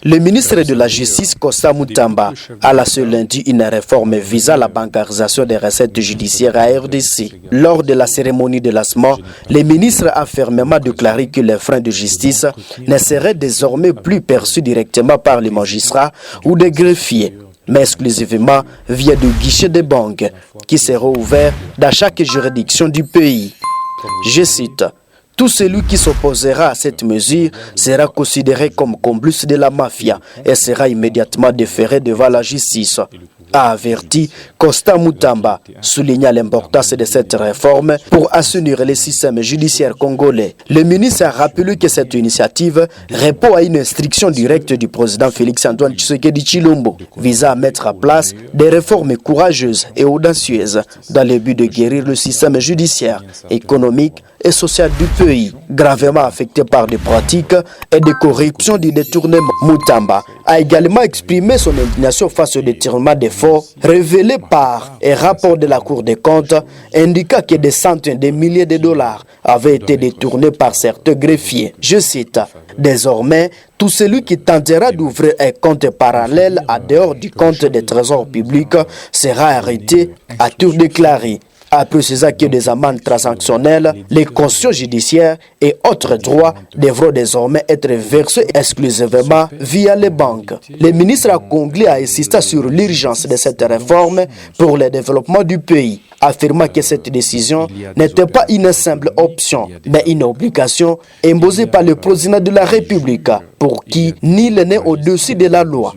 Le ministre de la Justice, Constant Moutamba, a lancé lundi une réforme visant la bancarisation des recettes judiciaires à RDC. Lors de la cérémonie de lancement, le ministre a fermement déclaré que les freins de justice ne seraient désormais plus perçus directement par les magistrats ou des greffiers, mais exclusivement via des guichets de banque qui seront ouverts dans chaque juridiction du pays. Je cite: tout celui qui s'opposera à cette mesure sera considéré comme complice de la mafia et sera immédiatement déféré devant la justice, a averti Constant Moutamba, soulignant l'importance de cette réforme pour assainir le système judiciaire congolais. Le ministre a rappelé que cette initiative répond à une instruction directe du président Félix-Antoine Tshisekedi Tshilombo visant à mettre en place des réformes courageuses et audacieuses dans le but de guérir le système judiciaire, économique et social du pays, gravement affecté par des pratiques et des corruptions du détournement. Moutamba a également exprimé son indignation face au détournement des fonds révélé par un rapport de la Cour des comptes indiquant que des centaines de milliers de dollars avaient été détournés par certains greffiers. Je cite: désormais, tout celui qui tentera d'ouvrir un compte parallèle en dehors du compte des trésors publics sera arrêté, a-t-il déclaré. A précisé que des amendes transactionnelles, les cautions judiciaires et autres droits devront désormais être versés exclusivement via les banques. Le ministre congolais a insisté sur l'urgence de cette réforme pour le développement du pays, affirmant que cette décision n'était pas une simple option, mais une obligation imposée par le président de la République, pour qui nul n'est au-dessus de la loi.